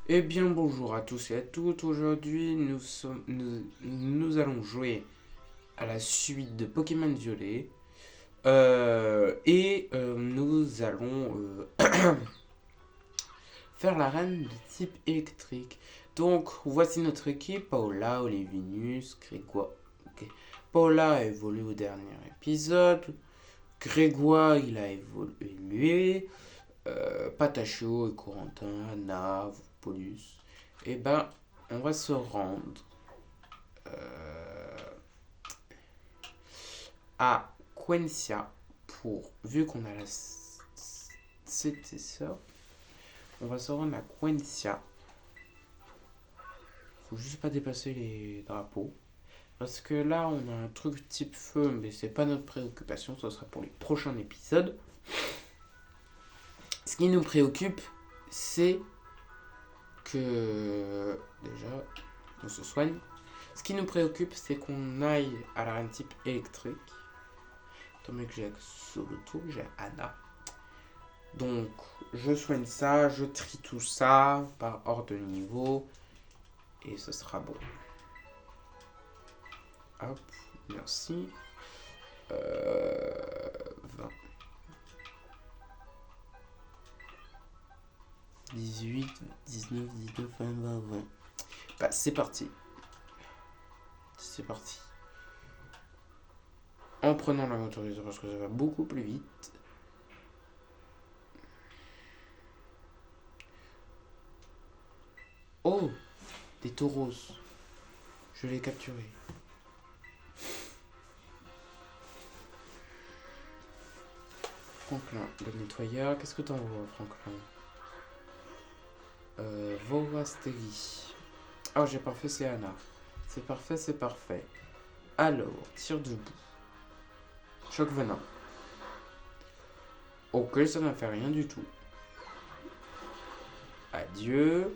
Eh bien, bonjour à tous et à toutes. Aujourd'hui, nous allons jouer à la suite de Pokémon Violet. Nous allons faire la reine de type électrique. Donc, voici notre équipe. Paola, Olivinus, Grégoire. Ok. Paola a évolué au dernier épisode. Grégoire, il a évolué. Patacho et Corentin, Nav, Paulus. Eh ben, on va se rendre euh, à Quencia pour, vu qu'on a la c'était ça, on va se rendre à Quencia. Faut juste pas dépasser les drapeaux. Parce que là, on a un truc type feu, mais c'est pas notre préoccupation, ce sera pour les prochains épisodes. Ce qui nous préoccupe, c'est que déjà, on se soigne. Ce qui nous préoccupe, c'est qu'on aille à la reine type électrique. Étant donné que j'ai Soloto, j'ai Anna. Donc, je soigne ça, je trie tout ça par ordre de niveau. Et ce sera bon. Hop, merci. 20. 18, 19, 19, 20, 20, 20. Bah, c'est parti. C'est parti. En prenant la motorisation parce que ça va beaucoup plus vite. Oh, des taureaux. Je l'ai capturé. Franklin, le nettoyeur. Qu'est-ce que t'envoies, Franklin? Vorasteri. Oh, j'ai parfait, c'est Anna. C'est parfait, c'est parfait. Alors, tire debout. Choc venin. Ok, ça n'a fait rien du tout. Adieu.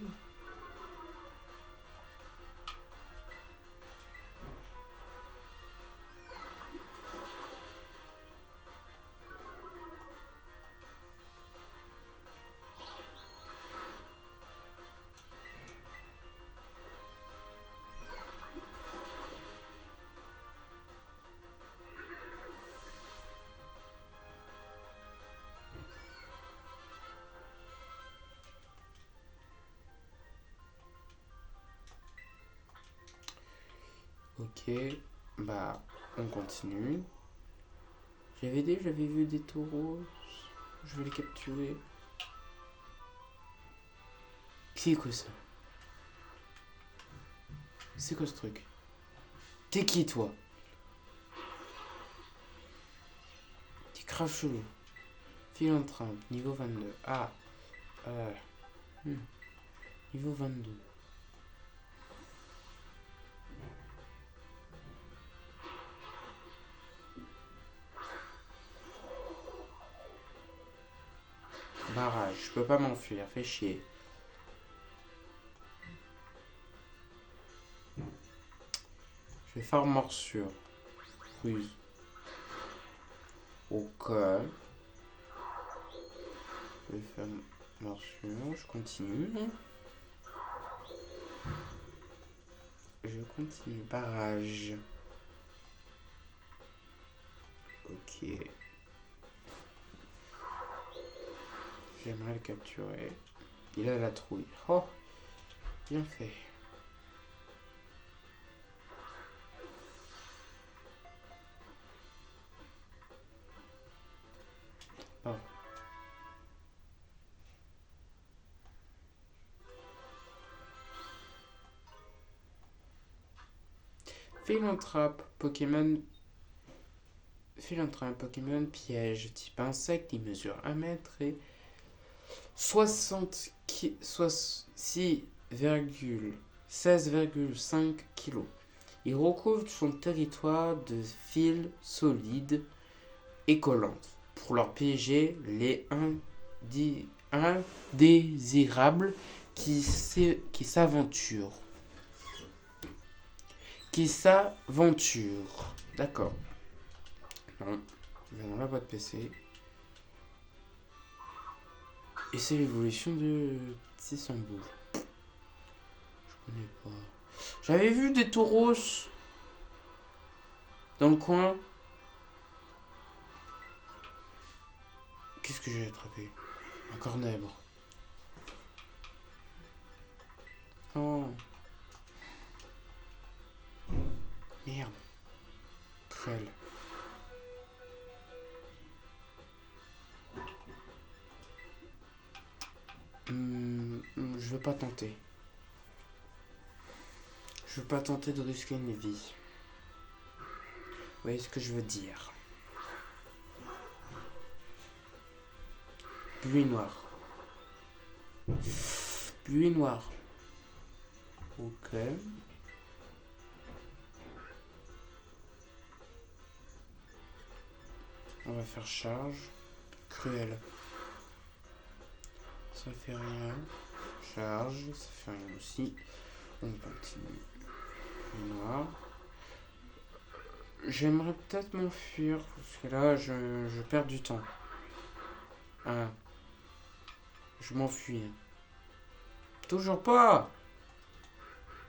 Ok, bah, on continue. J'avais vu des taureaux. Je vais les capturer. C'est quoi ça? C'est quoi ce truc? T'es qui, toi? T'es grave chelou. Philanthrope, niveau 22. Ah, euh, hmm, niveau 22. Barrage, je peux pas m'enfuir, fais chier. Je vais faire morsure. Ruse. Ok. Je vais faire morsure, je continue. Je continue. Barrage. Ok. J'aimerais le capturer. Il a la trouille. Oh, bien fait. Oh. Philanthrope, Pokémon. Philanthrope, Pokémon piège. Type insecte, il mesure 1 mètre et 16,5 kg. Il recouvre son territoire de fils solides et collantes. Pour leur piéger les indésirables qui s'aventurent. Qui s'aventurent. D'accord. Non. Je vais dans la boîte PC. Et c'est l'évolution de Tissamboul. connais pas. J'avais vu des taureaux dans le coin. Qu'est-ce que j'ai attrapé? Un cornèbre. Oh. Merde. Cruel. Je veux pas tenter. Je veux pas tenter de risquer une vie. Vous voyez ce que je veux dire? Pluie noire. Pluie noire. Ok. On va faire charge. Cruel. Ça fait rien. Charge. Ça fait rien aussi. On continue. Pluie noire. J'aimerais peut-être m'enfuir. Parce que là, je perds du temps. Ah. Je m'enfuis. Toujours pas.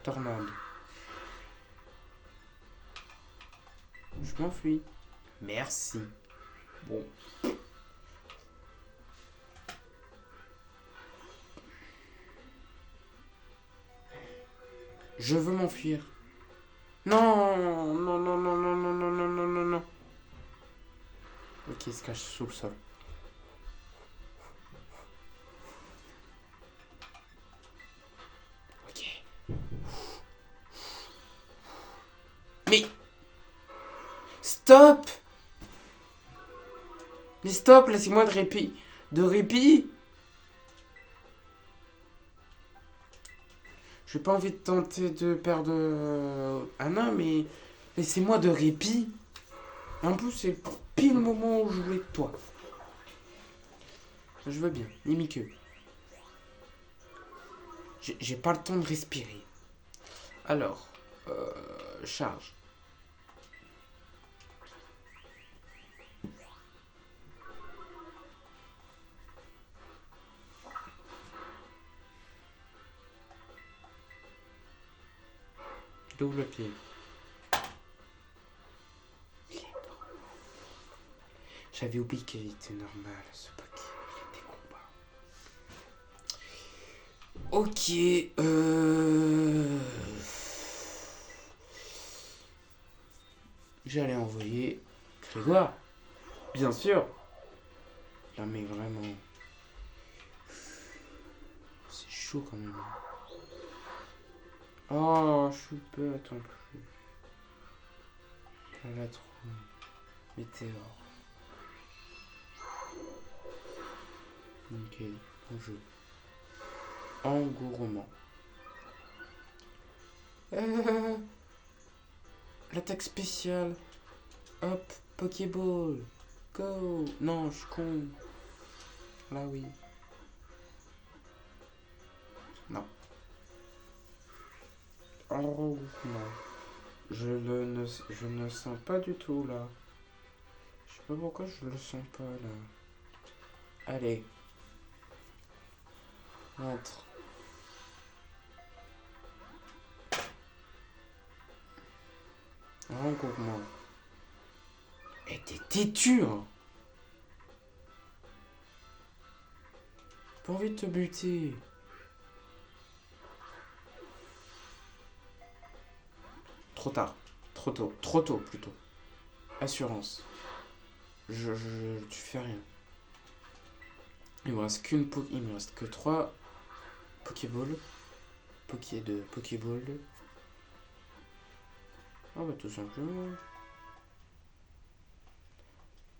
Tornade. Je m'enfuis. Merci. Bon. Je veux m'enfuir. Non, non, non, non, non, non, non, non, non, non, non. Ok, il se cache sous le sol. Ok. Mais... Stop! Mais stop, laissez-moi de répit. De répit? J'ai pas envie de tenter de perdre Anna, mais laissez-moi de répit. En plus, c'est pile le moment où je jouais avec toi. Je veux bien, limite. J'ai pas le temps de respirer. Alors, charge. Double pied. J'avais oublié qu'il était normal, ce paquet. Des combats. Ok, j'allais envoyer Grégoire. Bien sûr. Là, mais vraiment... C'est chaud quand même. Oh, je suis bête en plus. Là, trop. Météore. Ok, bon jeu. Engourement. L'attaque spéciale. Hop, Pokéball. Go. Non, je suis con. Là, oui. Non. Engourement. Je ne sens pas du tout, là. Je sais pas pourquoi je le sens pas, là. Allez. Entre. Engourement. Et t'es têtu, hein. Pas envie de te buter. Trop tard. Trop tôt. Trop tôt, plutôt. Assurance. Tu fais rien. Il me reste il me reste que 3 Pokéball. Pokéball. Ah bah tout simplement.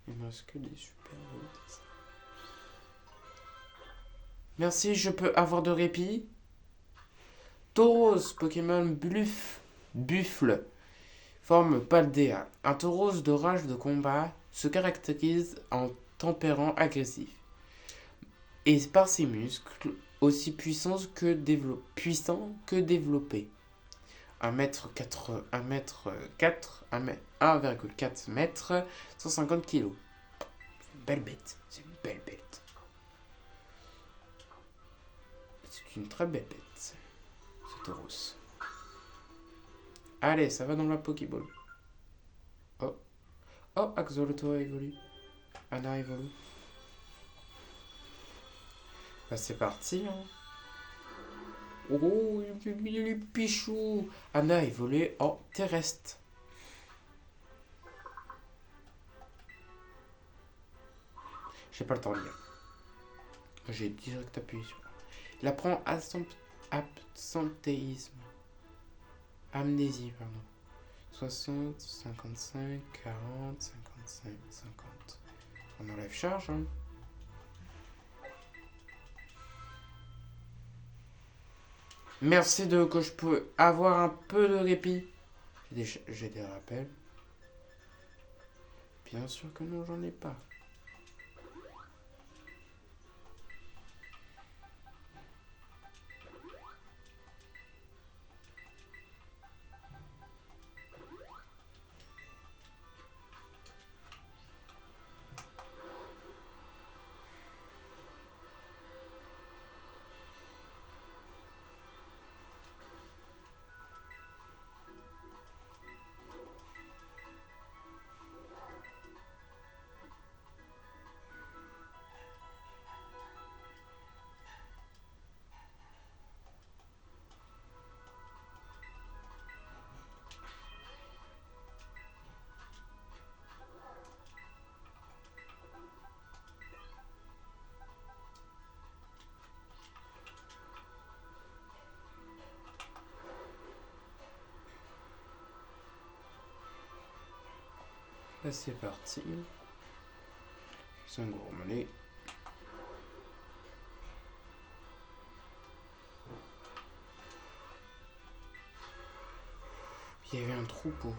Il me reste que des super routes. Merci, je peux avoir de répit. Tauros, Pokémon Buffle. Forme Paldea. Un Tauros de rage de combat se caractérise en tempérament agressif et par ses muscles aussi puissants que développés. 1,4 m, 150 kg. C'est une belle bête. C'est une belle bête. C'est une très belle bête. C'est Tauros. Allez, ça va dans la Pokéball. Oh. Oh, Axolotl évolue. Anna évolue. Bah, c'est parti, hein. Oh, il est pichou. Anna évolue en terrestre. J'ai pas le temps de lire. J'ai direct appuyé sur. Il apprend absentéisme. Amnésie, pardon. 60, 55, 40, 55, 50. On enlève charge, hein. Merci de que je peux avoir un peu de répit. J'ai des rappels. Bien sûr que non, j'en ai pas. Là, c'est parti. C'est un gourmet. Il y avait un troupeau.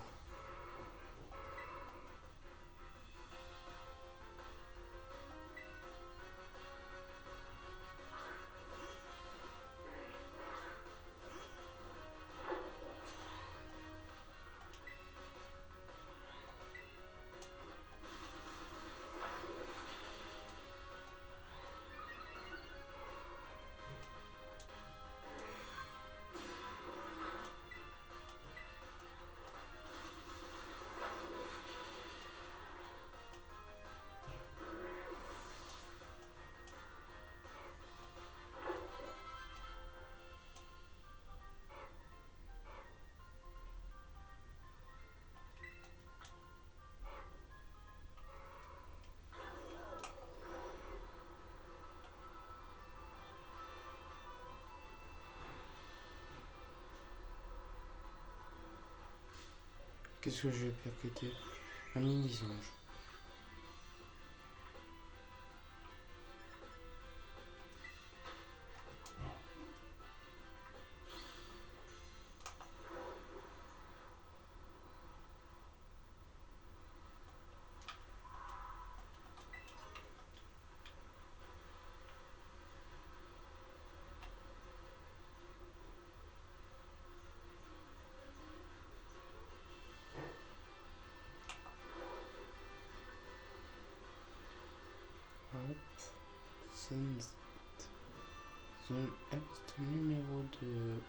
Qu'est-ce que je vais percuter? Un mini-ange. Hop. Zone Est numéro 2.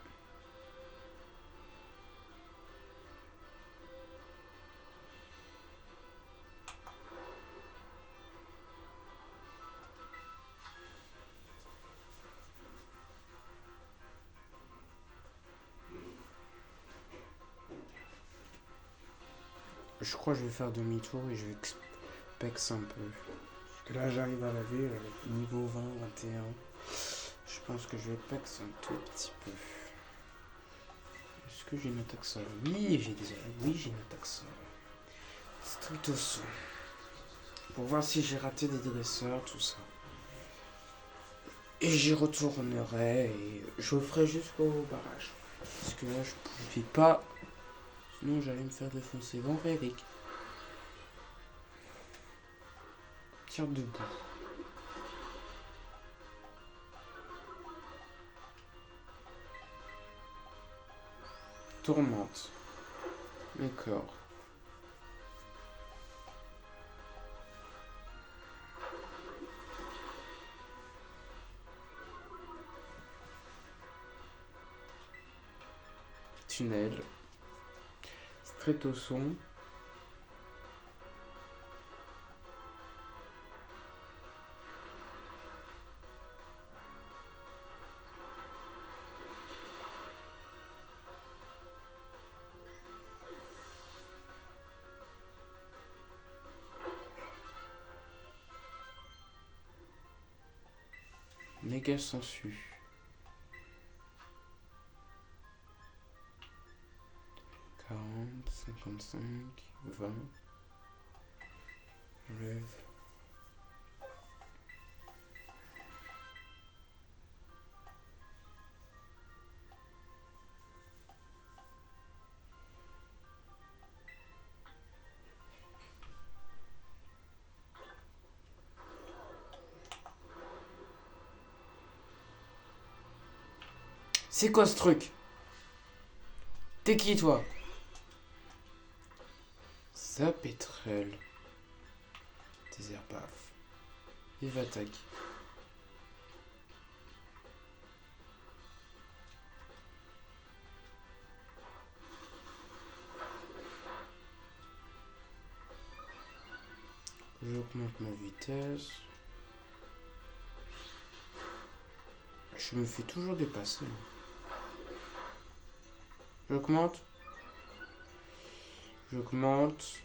Je crois que je vais faire demi-tour et je vais expex un peu. Parce que là, j'arrive à la ville avec niveau 20, 21. Je pense que je vais pex un tout petit peu. Est-ce que j'ai une attaque sol? Oui, j'ai une attaque sol. Stricto son. Pour voir si j'ai raté des dresseurs, tout ça. Et j'y retournerai et je ferai jusqu'au barrage. Parce que là, je pouvais pas. Sinon, j'allais me faire défoncer. Bon, Eric. Tire debout. Tourmente. D'accord. tunnel. Straight au son. Méga sensu. 40, 55, 20. Rêve. C'est quoi ce truc? T'es qui toi? Zapétrel. Désert paf. Vive attaque. J'augmente ma vitesse. Je me fais toujours dépasser. J'augmente. J'augmente.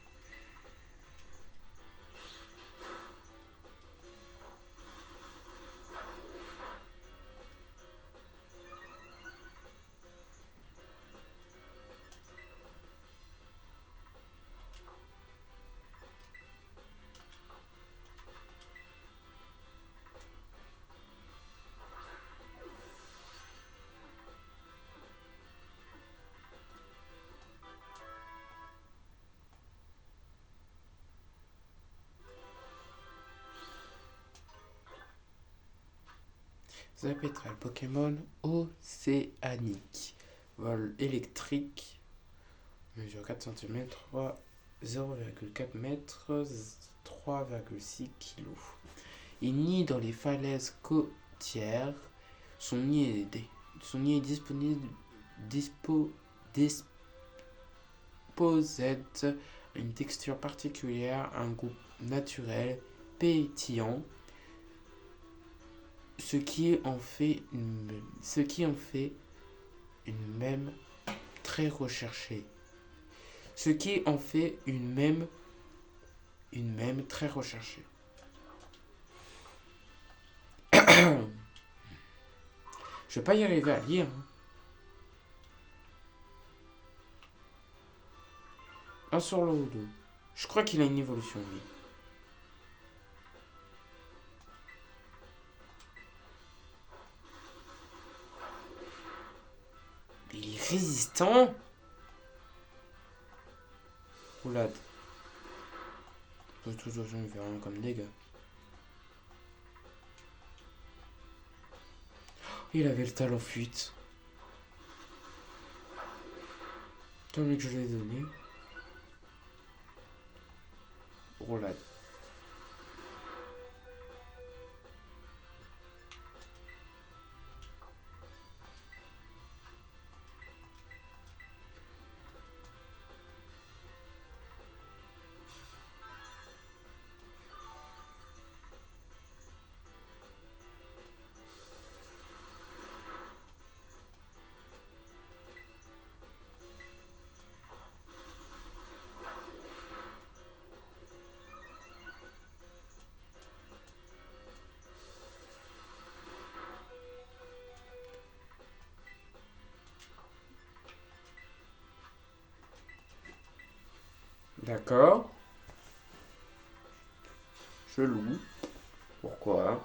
Zapétrel, Pokémon océanique. Vol électrique. Mesure 4 cm, 0,4 m, 3,6 kg. Il nid dans les falaises côtières. Son nid est disponible, possède une texture particulière, un goût naturel, pétillant, ce qui en fait une mème très recherchée. Ce qui en fait une mème très recherchée. Je vais pas y arriver à lire. Un sur le ou deux. Je crois qu'il a une évolution, lui. Il est résistant. Roulade. De toute façon, il fait rien comme dégâts. Il avait le talent fuite. Tant mieux que je l'ai donné. Roulade. D'accord. Chelou. Pourquoi?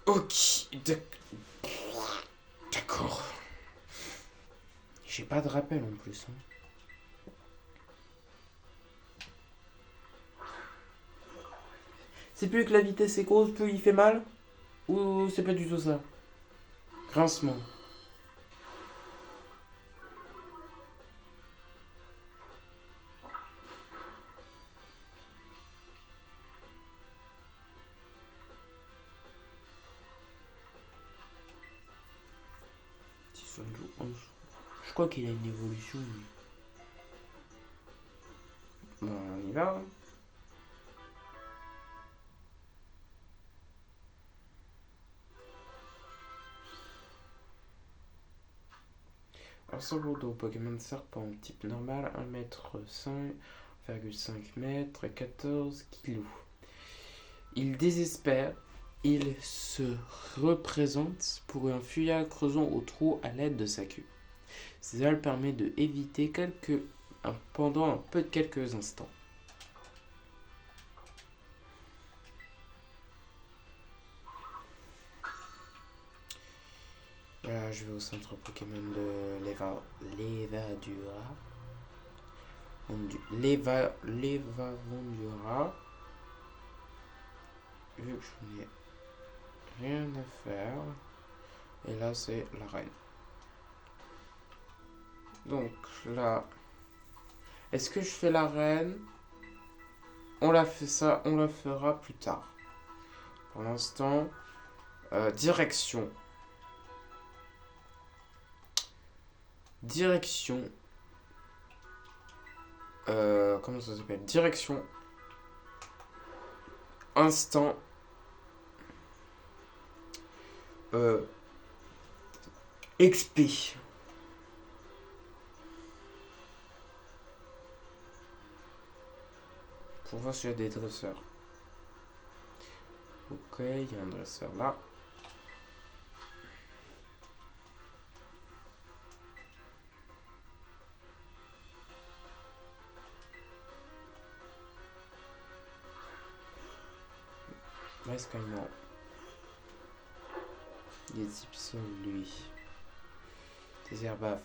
Ok. D'accord. J'ai pas de rappel en plus. C'est plus que la vitesse est grosse, plus il fait mal? Ou c'est pas du tout ça? Grincement. Je crois qu'il a une évolution. Bon, on y va. Alors, Solodo, Pokémon Serpent, type normal, 1,5 m, 14 kg. Il désespère, il se représente pour un fuyard creusant au trou à l'aide de sa queue. Cela permet de éviter pendant quelques instants. Voilà, je vais au centre Pokémon de Lévavandura. Vu que je n'ai rien à faire. Et là, c'est la reine. Donc là, est-ce que je fais la reine? On la fera plus tard. Pour l'instant, direction. Comment ça s'appelle? Direction. Instant. XP. Pour voir s'il y a des dresseurs. Ok, il y a un dresseur là. Reste quand même. Il est type sol, lui. Des herbafs.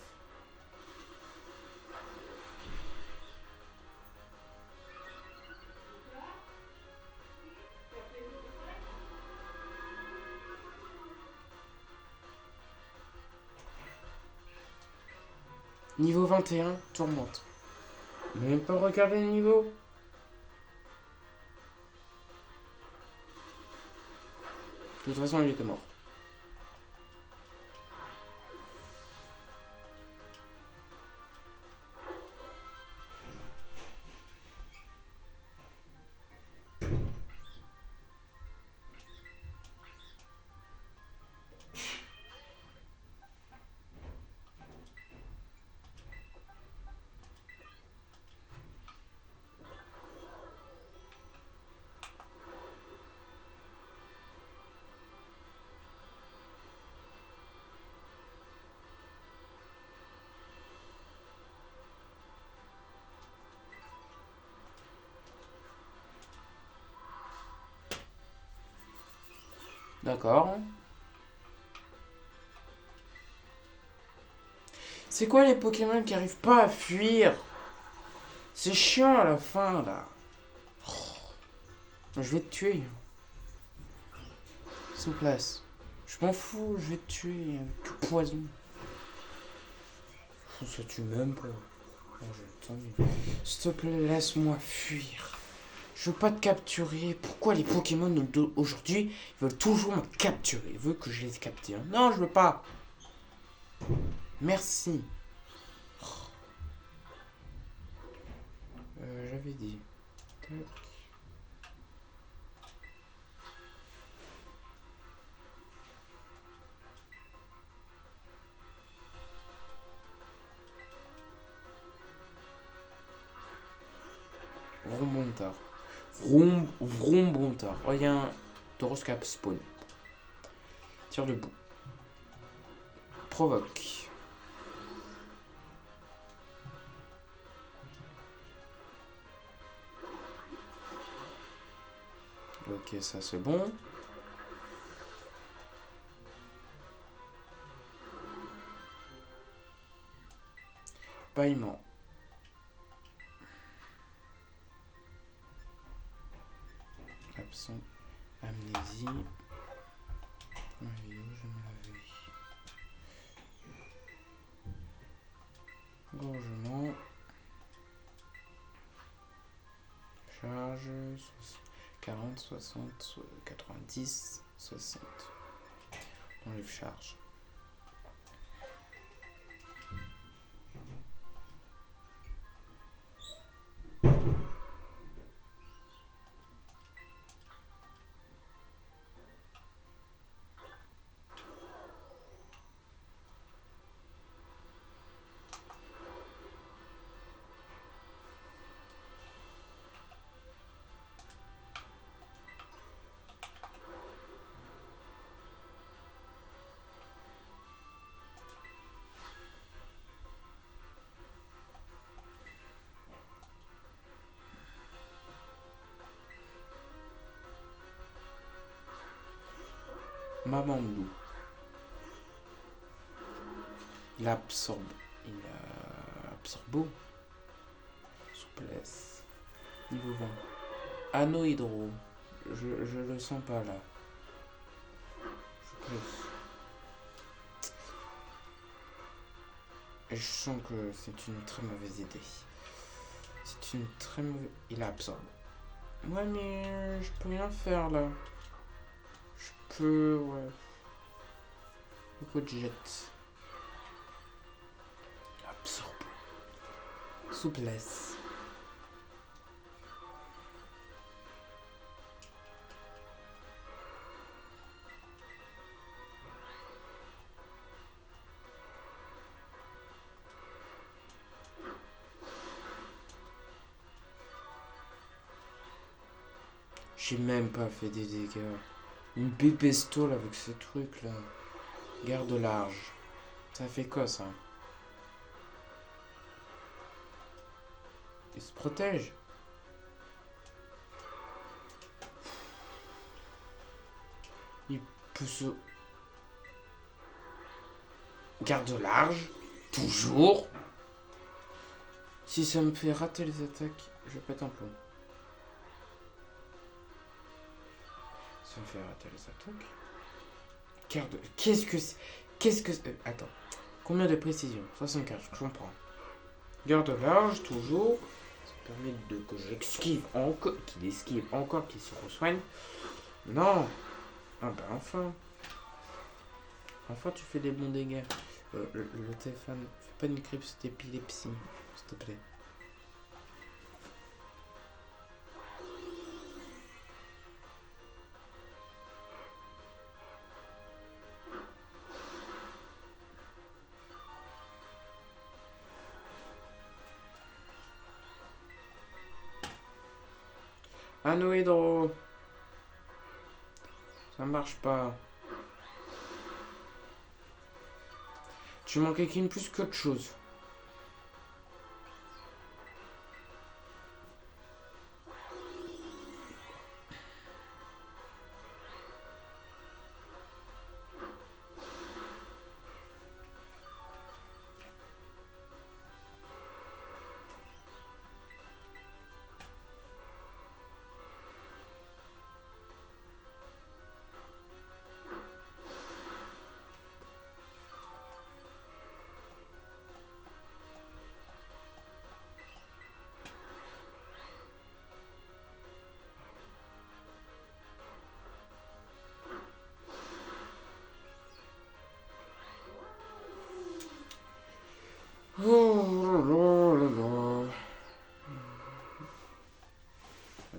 Niveau 21, tourmente. Même pas regarder le niveau. De toute façon, il était mort. D'accord. C'est quoi les Pokémon qui arrivent pas à fuir? C'est chiant à la fin là. Oh, je vais te tuer. Souplesse. Je m'en fous, je vais te tuer. Tu poison. Ça tue même pas. S'il te plaît, laisse-moi fuir. Je veux pas te capturer. Pourquoi les Pokémon aujourd'hui ils veulent toujours me capturer? Ils veulent que je les capture. Non, je veux pas. Merci. J'avais dit. Tac. Vrombontar. Vrombontar. Oh, il y a un Toroscap spawn. Tire debout. Provoque. Ok, ça c'est bon. Paillement. Absent. Amnésie. Vidéo, je me la vu. Gorgement. Charge. 40, 60, 90, 60. Enlève charge. Mamandou. Il absorbe. Il absorbe. Souplesse. Niveau 20. Anneau hydro. Je le sens pas là. Souplesse. Et je sens que c'est une très mauvaise idée. C'est une très mauvaise... Il absorbe. Ouais, mais je peux rien faire là. Je peux... Ouais. Écoute, jette. Absorbe. Souplesse. J'ai même pas fait des dégâts. Une pépestole avec ce truc là. Garde large. Ça fait quoi ça? Il se protège. Il peut se... Garde large. Toujours. Si ça me fait rater les attaques, je pète un plomb. Ça me fait rater les attaques. Garde... Qu'est-ce que c'est? Qu'est-ce que c'est? Attends. Combien de précision? 64, je comprends. Garde large, toujours. Ça permet que j'esquive encore, qu'il esquive encore, qu'il se resoigne. Non. Ah bah enfin. Enfin tu fais des bons dégâts. Le téléphone, fais pas une crise d'épilepsie, s'il te plaît. Anneau hydro. Ça marche pas. Tu manquais qu'une plus qu'autre chose. Oh là là là là.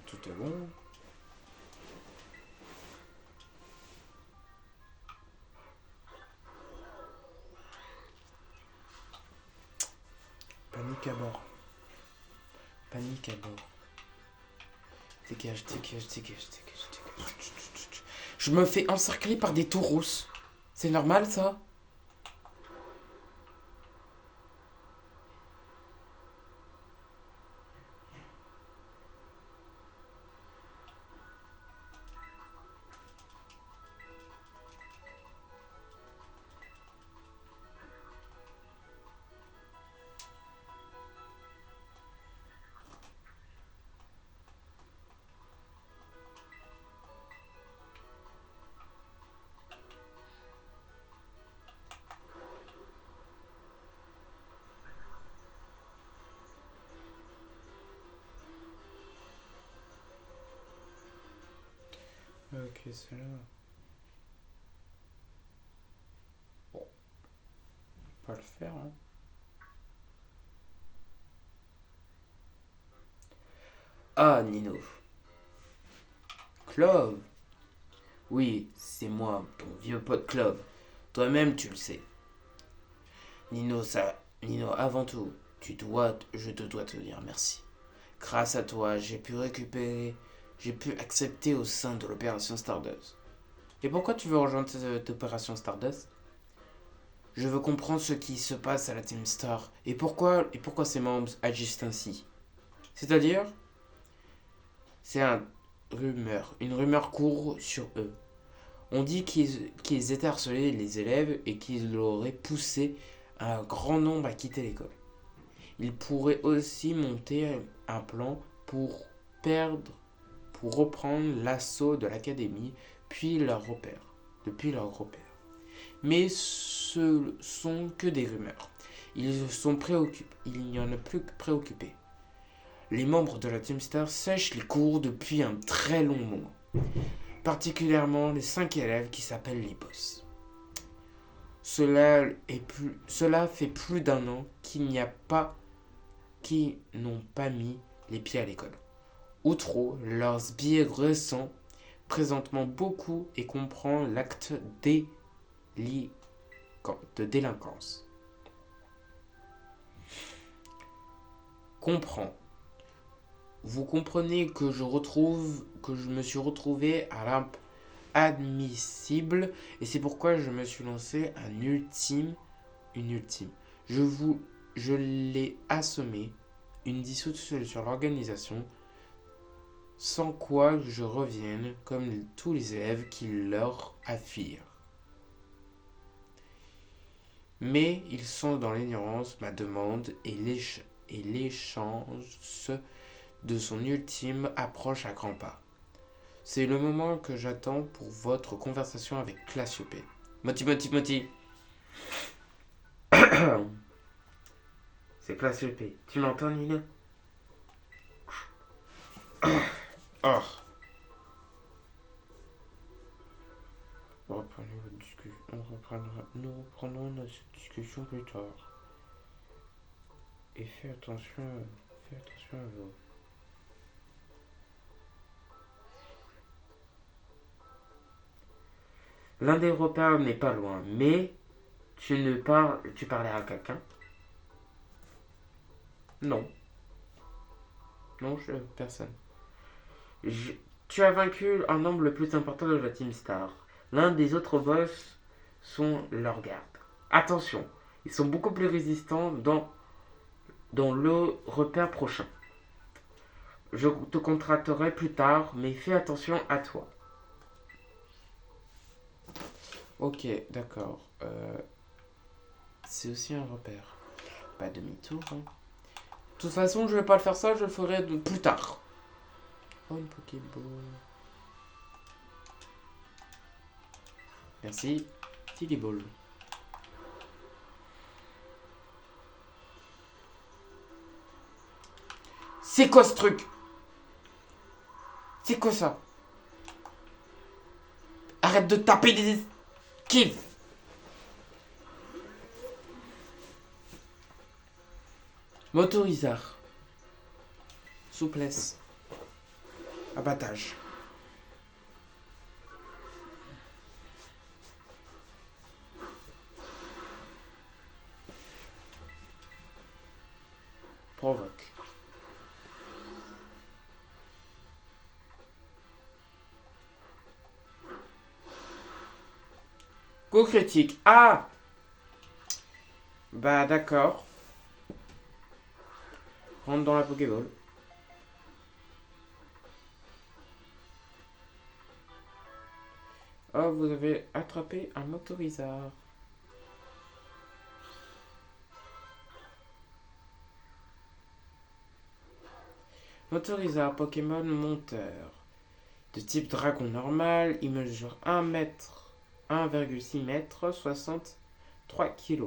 Tout est bon. Panique à bord. Panique à bord. Dégage, dégage, dégage, dégage, dégage. Je me fais encercler par des taureaux. C'est normal ça? Ok, c'est là. Bon, on va pas le faire, hein. Ah, Nino. Clove. Oui, c'est moi, ton vieux pote Clove. Toi-même, tu le sais. Nino, avant tout, je te dois te dire merci. Grâce à toi, j'ai pu accepter au sein de l'opération Stardust. Et pourquoi tu veux rejoindre cette opération Stardust? Je veux comprendre ce qui se passe à la Team Star et pourquoi ses membres agissent ainsi. C'est-à-dire, c'est une rumeur court sur eux. On dit qu'ils étaient harcelés, les élèves, et qu'ils auraient poussé un grand nombre à quitter l'école. Ils pourraient aussi monter un plan pour reprendre l'assaut de l'académie, depuis leur repère. Mais ce sont que des rumeurs. Il n'y en a plus que préoccupés. Les membres de la Team Star sèchent les cours depuis un très long moment. Particulièrement les 5 élèves qui s'appellent les boss. Cela fait plus d'un an qui n'ont pas mis les pieds à l'école. Outro, leurs biais récents, présentement beaucoup et comprend l'acte de délinquance. Comprend. Vous comprenez que je me suis retrouvé à l'admissible et c'est pourquoi je me suis lancé une ultime. Je l'ai assommé, une dissoute sur l'organisation, sans quoi je revienne comme tous les élèves qui leur affirent. Mais ils sont dans l'ignorance, ma demande et l'échange de son ultime approche à grands pas. C'est le moment que j'attends pour votre conversation avec Classiopée. Moti. C'est Classiopée. Tu m'entends, Nina? Oh. Nous reprendrons notre discussion plus tard. Et fais attention à vous. L'un des repères n'est pas loin, mais tu parlais à quelqu'un? Non, personne. Tu as vaincu un nombre le plus important de la Team Star. L'un des autres boss sont leurs gardes. Attention, ils sont beaucoup plus résistants dans le repère prochain. Je te contracterai plus tard, mais fais attention à toi. Ok, d'accord. C'est aussi un repère. Pas demi-tour. Hein. De toute façon, je vais pas le faire ça, je le ferai plus tard. Oh, une Pokéball. Merci. Tigiball. C'est quoi ce truc? C'est quoi ça? Arrête de taper des esquives. Motorisard. Souplesse. Abattage. Provoque. Coup critique. Ah! Bah d'accord. Rentre dans la Pokéball. Oh, vous avez attrapé un Motorizard. Motorizard, Pokémon monteur. De type dragon normal, il mesure 1,6 m, 63 kg.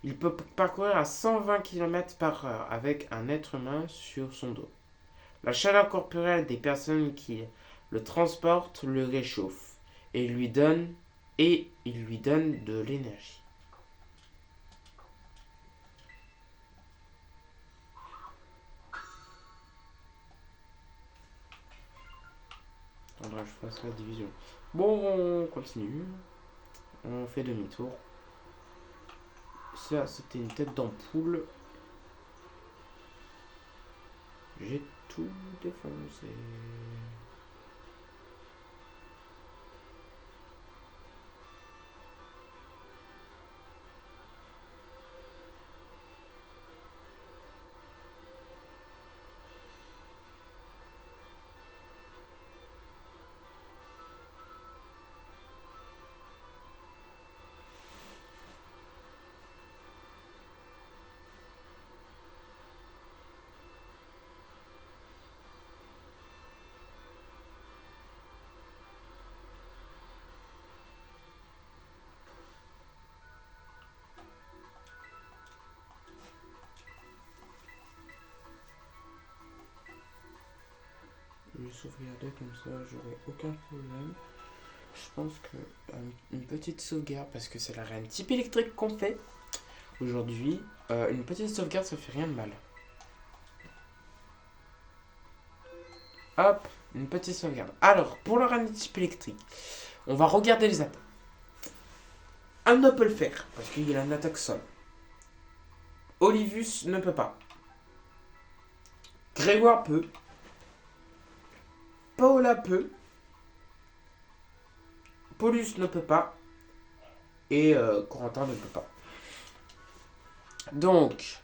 Il peut parcourir à 120 km/h avec un être humain sur son dos. La chaleur corporelle des personnes qui le transportent le réchauffe et il lui donne de l'énergie. Faudra que je fasse la division. Bon, on continue. On fait demi-tour. Ça, c'était une tête d'ampoule. J'ai tout défoncé. le sauvegarder comme ça, j'aurai aucun problème. Je pense que une petite sauvegarde, parce que c'est l'arène type électrique qu'on fait aujourd'hui, une petite sauvegarde ça fait rien de mal. Hop, une petite sauvegarde. Alors, pour l'arène type électrique, on va regarder les attaques. Anna peut le faire, parce qu'il a une attaque sol. Olivus ne peut pas. Grégoire peut. Paola peut. Paulus ne peut pas. Et Corentin ne peut pas. Donc,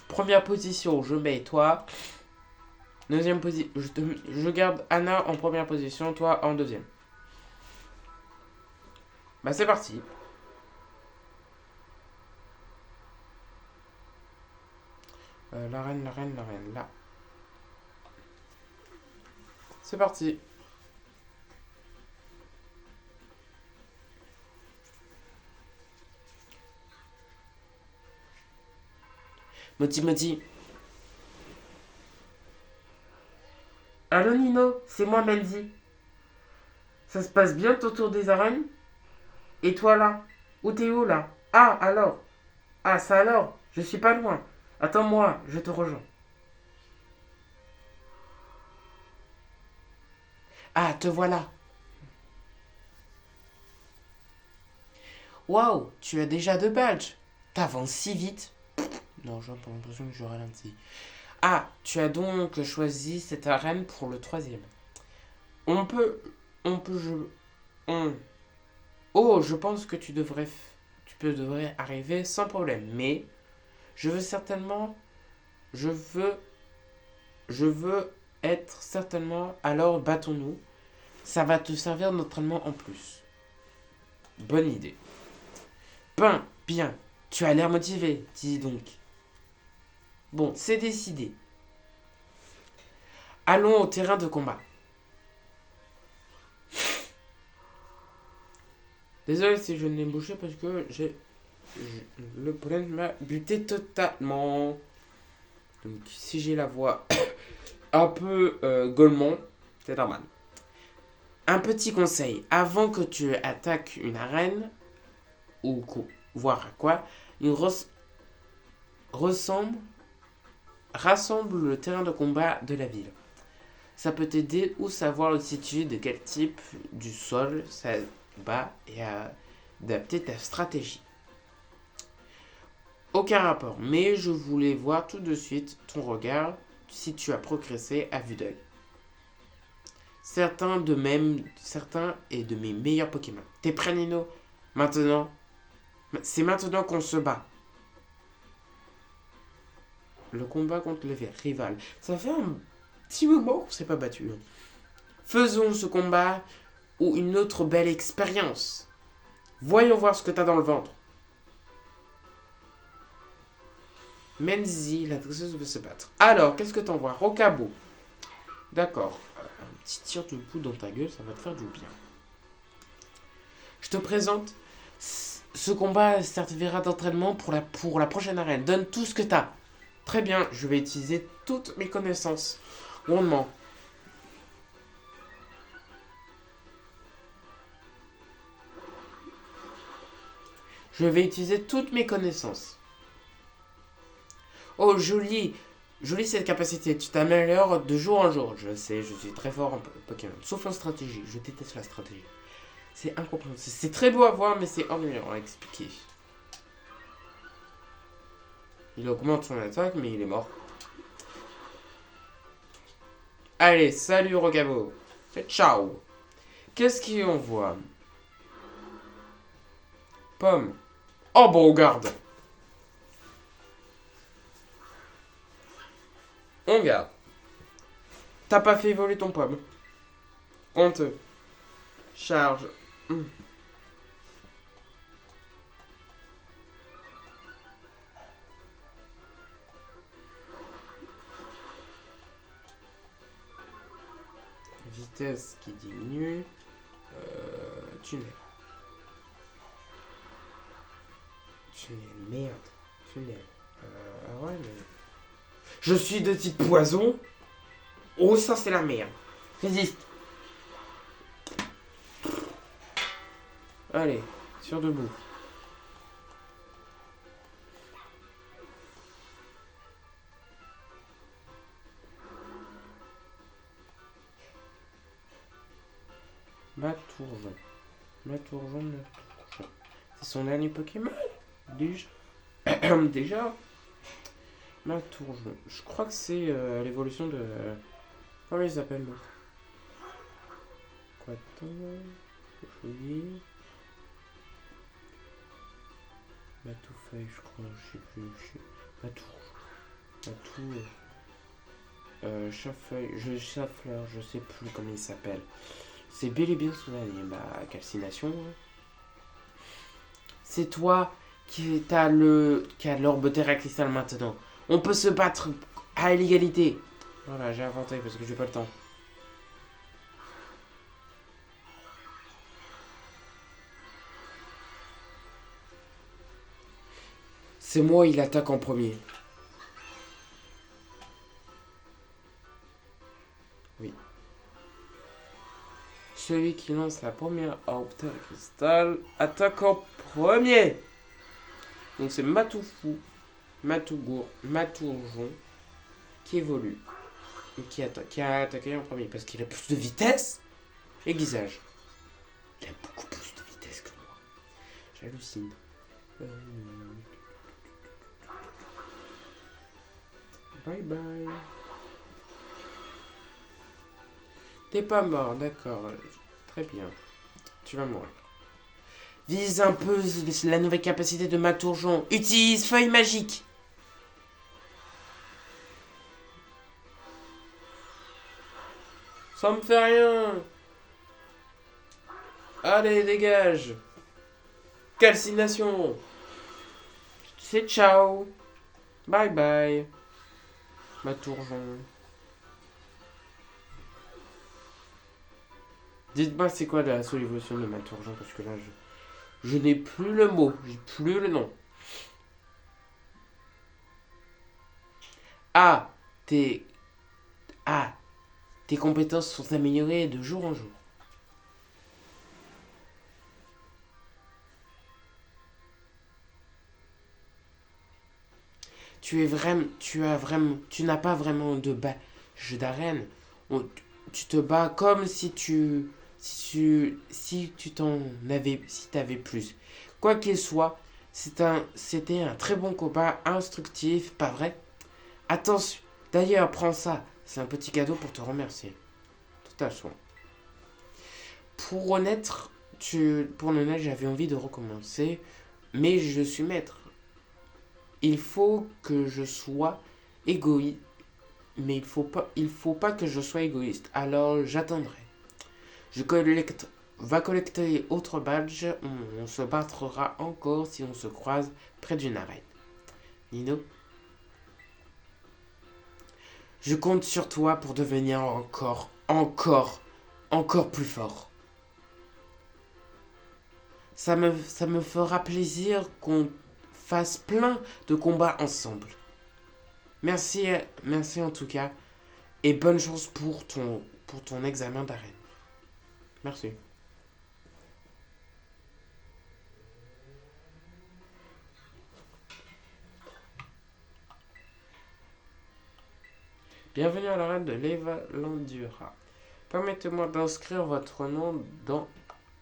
première position, je mets toi. Deuxième position, je garde Anna en première position, toi en deuxième. Bah c'est parti. La reine, là. C'est parti. Moti. Allô Nino, c'est moi Menzi. Ça se passe bien ton tour des arènes? Et toi là? Où t'es où là? Ah alors? Ah ça alors? Je suis pas loin. Attends-moi, je te rejoins. Ah, te voilà. Waouh, tu as déjà 2 badges. T'avances si vite. Non, j'ai pas l'impression que je ralentis. Ah, tu as donc choisi cette arène pour le 3e. On peut... On... Oh, je pense que devrais arriver sans problème. Mais, je veux certainement... Je veux être certainement... Alors, battons-nous. Ça va te servir d'entraînement en plus. Bonne idée. Ben, bien. Tu as l'air motivé, dis donc. Bon, c'est décidé. Allons au terrain de combat. Désolé si je n'ai bougé parce que le pollen m'a buté totalement. Donc si j'ai la voix un peu golemon, c'est normal. Un petit conseil, avant que tu attaques une arène, ou voir à quoi, rassemble le terrain de combat de la ville. Ça peut t'aider ou savoir le situer de quel type du sol ça bat et adapter ta stratégie. Aucun rapport, mais je voulais voir tout de suite ton regard si tu as progressé à vue d'œil. Certains et de mes meilleurs Pokémon. T'es prêt Nino? Maintenant, c'est maintenant qu'on se bat. Le combat contre le rival. Ça fait un petit moment qu'on s'est pas battu. Faisons ce combat ou une autre belle expérience. Voyons voir ce que t'as dans le ventre. Menzi, la dresseuse veut se battre. Alors, qu'est-ce que t'envoies? Rocabo. D'accord. Un petit tir de bout dans ta gueule, ça va te faire du bien. Je te présente. Ce combat servira d'entraînement pour la prochaine arène. Donne tout ce que t'as. Très bien, je vais utiliser toutes mes connaissances. Rondement. Je vais utiliser toutes mes connaissances. Oh, joli. Jolie cette capacité. Tu t'améliores de jour en jour. Je sais, je suis très fort en Pokémon. Sauf en stratégie. Je déteste la stratégie. C'est incompréhensible. C'est très beau à voir, mais c'est ennuyant à expliquer. Il augmente son attaque, mais il est mort. Allez, salut Rocabo. Ciao. Qu'est-ce qu'on voit? Pomme. Oh bon, garde. On garde. T'as pas fait voler ton pomme. Honteux. Charge. Vitesse qui diminue. Tunnel. Merde. Tunnel. Ah ouais, mais... Je suis de type poison. Oh, ça, c'est la merde. Résiste. Allez, sur debout. Matourjon. Matourjon. C'est son dernier Pokémon. Déjà. Déjà. Matourjon. Je crois que c'est l'évolution de... Comment il s'appelle l'autre? Quoi Chouchouillis. Matoufeuille, je crois. Je sais plus. Matou. Chafleur, je sais plus comment il s'appelle. C'est bel et bien son dernier. Bah, calcination. C'est toi qui a l'orbe terra cristal maintenant. On peut se battre à l'égalité. Voilà, j'ai inventé parce que j'ai pas le temps. C'est moi, il attaque en premier. Oui. Celui qui lance la première orbe terra cristal attaque en premier. Donc c'est Matoufou, Matourjon qui évolue et qui a attaqué en premier parce qu'il a plus de vitesse et guisage. Il a beaucoup plus de vitesse que moi. J'hallucine. Bye bye. T'es pas mort, d'accord. Très bien. Tu vas mourir. Vise un peu la nouvelle capacité de Matourjon. Utilise feuille magique. Ça me fait rien. Allez, dégage. Calcination. C'est ciao. Bye bye. Matourjon. Dites-moi c'est quoi la solution de Matourjon parce que là je n'ai plus le mot, j'ai plus le nom. Ah, tes ah, tes compétences sont améliorées de jour en jour. Tu n'as pas vraiment de jeu d'arène. Tu te bats comme si tu t'en avais, si t'avais plus. Quoi qu'il soit, c'était un très bon combat, instructif, pas vrai? Attention, d'ailleurs, prends ça, c'est un petit cadeau pour te remercier. Tout à soin. Pour honnête, pour honnête, j'avais envie de recommencer, mais je suis maître. Il faut que je sois égoïste, mais il faut pas que je sois égoïste. Alors j'attendrai. Va collecter autre badge. On se battra encore si on se croise près d'une arène. Nino, je compte sur toi pour devenir encore plus fort. Ça me fera plaisir qu'on fasse plein de combats ensemble. Merci, merci en tout cas. Et bonne chance pour ton examen d'arène. Merci. Bienvenue à l'arène de l'Evalandura. Permettez-moi d'inscrire votre nom dans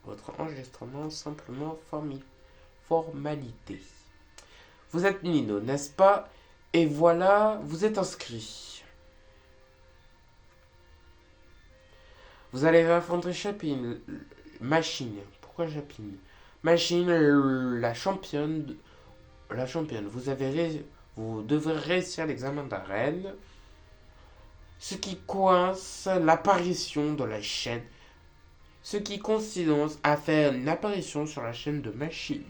votre enregistrement, simplement formalité. Vous êtes Nino, n'est-ce pas? Et voilà, vous êtes inscrit. Vous allez affronter Chapine, Machine. Pourquoi Chapine? Machine, la championne. La championne. Vous devrez réussir l'examen d'arène. Ce qui coince l'apparition de la chaîne. Ce qui consiste à faire une apparition sur la chaîne de Machine.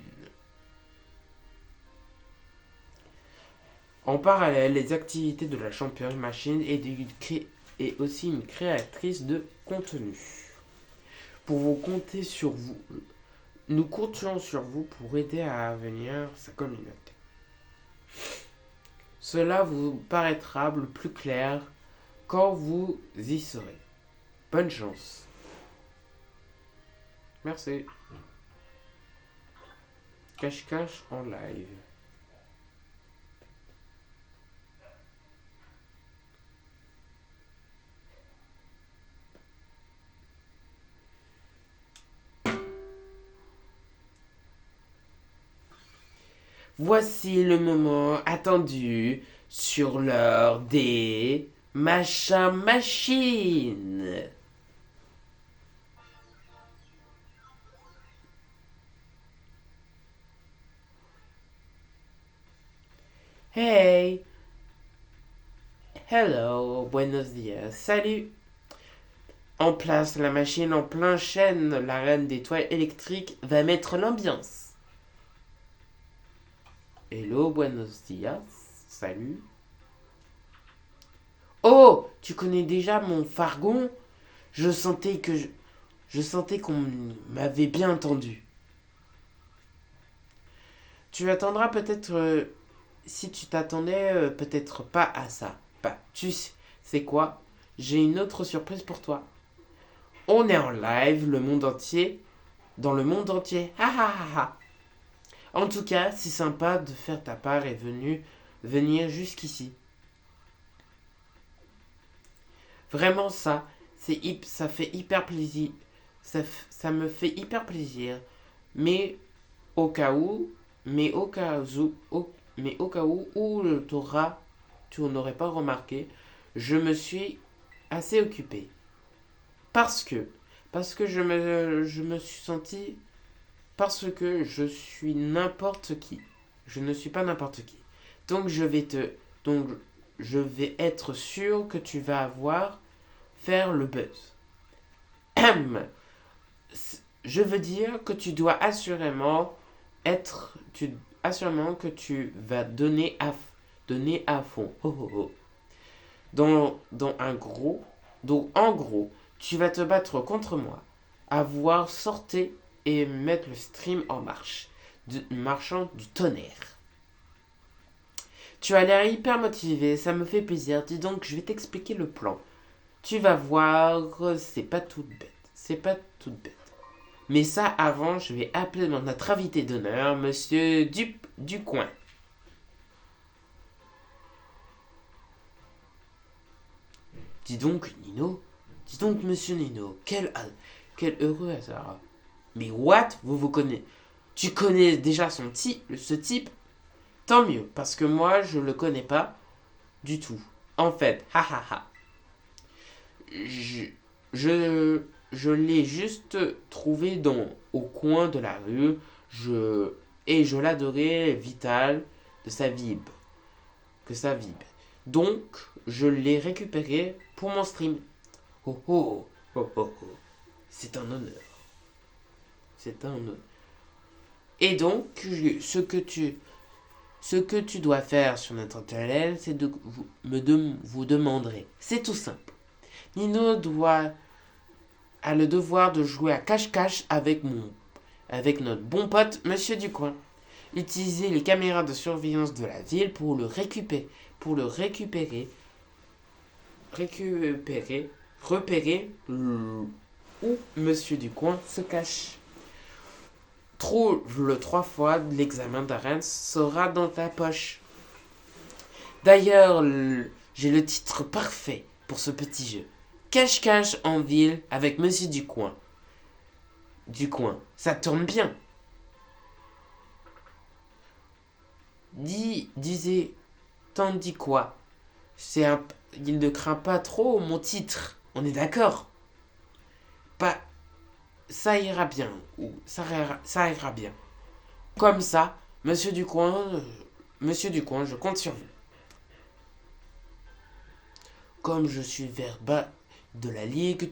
En parallèle, les activités de la championne Machine est aussi une créatrice de contenu. Pour vous compter sur vous, nous comptions sur vous pour aider à venir sa communauté. Cela vous paraîtra le plus clair quand vous y serez. Bonne chance. Merci. Cache-cache en live. Voici le moment attendu sur l'heure des machins machines. Hey, hello, buenos dias, salut. En place la machine en plein chêne, la reine des toiles électriques va mettre l'ambiance. Hello, buenos dias, salut. Oh, tu connais déjà mon Fargon? Je sentais qu'on m'avait bien entendu. Tu attendras peut-être si tu t'attendais peut-être pas à ça. Bah, tu sais quoi? J'ai une autre surprise pour toi. On est en live, le monde entier, dans le monde entier. Ha ha ha ha. En tout cas, c'est sympa de faire ta part et venir jusqu'ici. Vraiment ça fait hyper plaisir. Ça me fait hyper plaisir. Mais au cas où, mais au cas où tu n'aurais pas remarqué, je me suis assez occupé. Parce que, je me suis senti, parce que je suis n'importe qui. Je ne suis pas n'importe qui. Donc donc je vais être sûr que tu vas faire le buzz. Je veux dire que tu dois assurément que tu vas donner à fond. Oh, oh, oh. Donc en gros, tu vas te battre contre moi, avoir sorti et mettre le stream en marche, marchant du tonnerre. Tu as l'air hyper motivé, ça me fait plaisir. Dis donc, je vais t'expliquer le plan. Tu vas voir, c'est pas toute bête. C'est pas toute bête. Mais ça, avant, je vais appeler notre invité d'honneur, Monsieur Ducoin. Dis donc, Monsieur Nino, quel heureux hasard. Mais what? Vous connaissez? Tu connais déjà ce type? Tant mieux, parce que moi, je le connais pas du tout. En fait, ha ha ha. Je, je l'ai juste trouvé au coin de la rue. Et je l'adorais vital de sa vibe. Que ça vibre. Donc, je l'ai récupéré pour mon stream. Oh oh, oh oh oh. C'est un honneur. C'est un honneur. Et donc, ce que tu dois faire sur notre channel, c'est vous demanderez. C'est tout simple. Nino a le devoir de jouer à cache-cache avec notre bon pote, Monsieur Ducoin. Utiliser les caméras de surveillance de la ville pour le repérer où Monsieur Ducoin se cache. Trouve-le 3 fois, l'examen d'arène sera dans ta poche. D'ailleurs, j'ai le titre parfait pour ce petit jeu. Cache-cache en ville avec Monsieur Ducoin. Ça tourne bien. Disait, t'en dis quoi? Il ne craint pas trop mon titre. On est d'accord? Pas, ça ira bien. Ou ça ira bien. Comme ça, Monsieur Ducoin, je compte sur vous. Comme je suis vers bas de la ligue,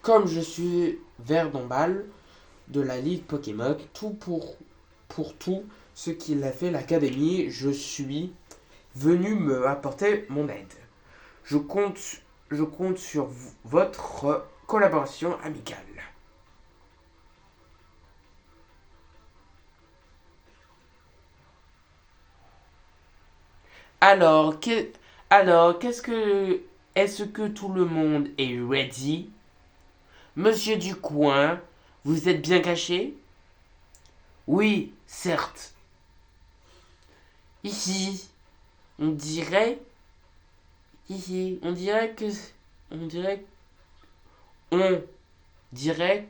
comme je suis vers Dombal de la ligue Pokémon, pour tout ce qu'il a fait l'académie, je suis venu me apporter mon aide. Je compte sur votre collaboration amicale. Alors, alors, est-ce que tout le monde est ready? Monsieur Ducoin, vous êtes bien caché? Oui, certes. Ici, on dirait, ici, on dirait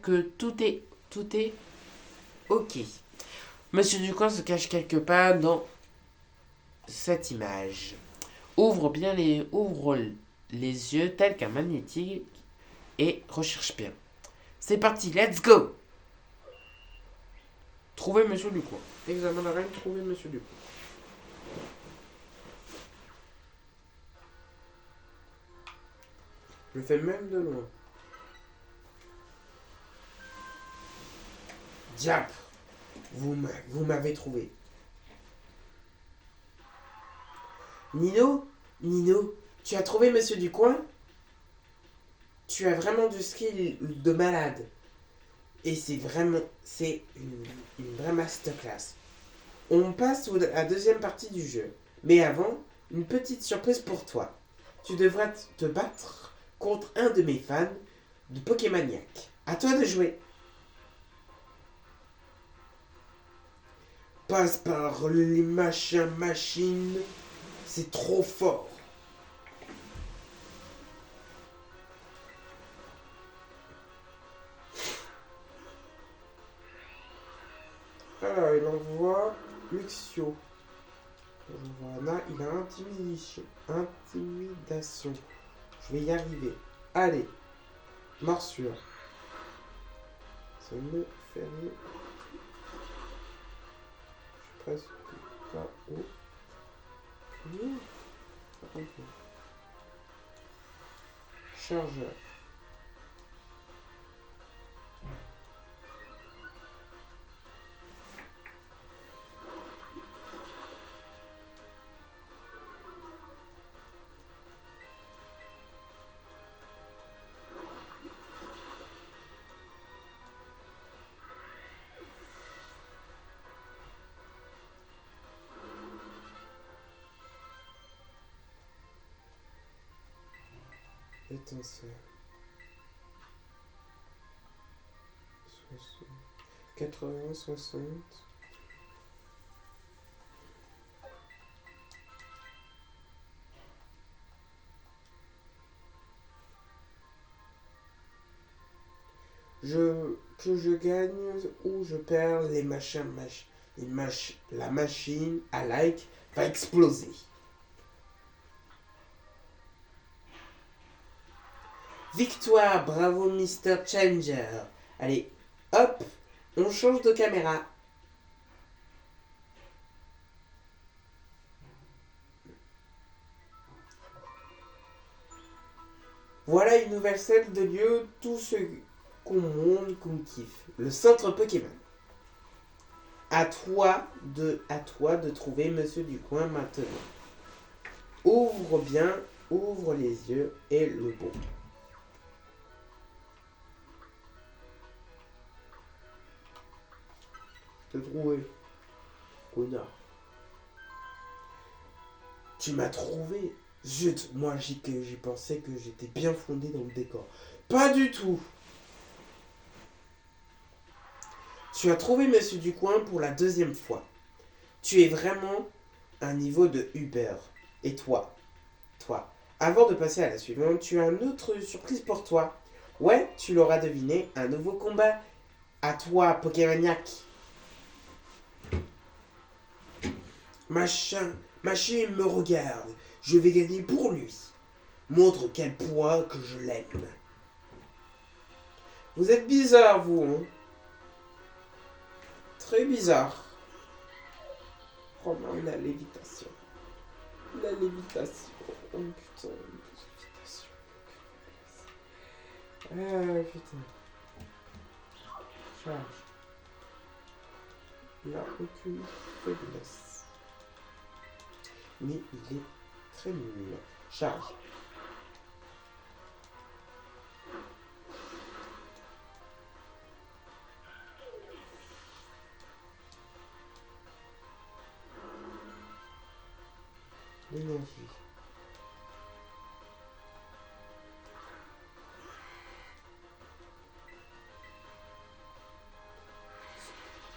que tout est ok. Monsieur Ducoin se cache quelque part dans cette image. Ouvre les yeux tels qu'un magnétique et recherche bien. C'est parti, let's go! Trouvez Monsieur Ducoin. Examen de la reine, trouvez Monsieur Ducoin. Je le fais même de loin. Diable, vous m'avez trouvé. Nino, tu as trouvé Monsieur Ducoin? Tu as vraiment du skill de malade. Et c'est une vraie masterclass. On passe à la deuxième partie du jeu. Mais avant, une petite surprise pour toi. Tu devras te battre contre un de mes fans de Pokémaniac. À toi de jouer. Passe par les machines. C'est trop fort. Alors, il envoie Luxio. Voilà, il a intimidation. Je vais y arriver. Allez, morsure. Ça me fait rire. Je suis presque pas au. Chargeur. Étincelle. 80, 60. Que je gagne ou je perds la machine à like va exploser. Victoire, bravo Mr. Changer. Allez, hop, on change de caméra. Voilà une nouvelle scène de lieu, tout ce qu'on monte, qu'on kiffe. Le centre Pokémon. À toi de trouver Monsieur Ducoin maintenant. Ouvre les yeux et le beau. Je t'ai trouvé, connard. Tu m'as trouvé. Zut, moi j'ai pensé que j'étais bien fondé dans le décor. Pas du tout. Tu as trouvé Monsieur Ducoin pour la deuxième fois. Tu es vraiment un niveau de Uber. Et toi, avant de passer à la suivante, tu as une autre surprise pour toi. Ouais, tu l'auras deviné, un nouveau combat. À toi, Pokémaniac. Machine me regarde. Je vais gagner pour lui. Montre quel point que je l'aime. Vous êtes bizarre, vous, hein? Très bizarre. Oh non, la lévitation. La lévitation. Oh putain, la lévitation. Ah putain. Charge. Il n'a aucune faiblesse. Mais il est très nul. Charge. L'énergie.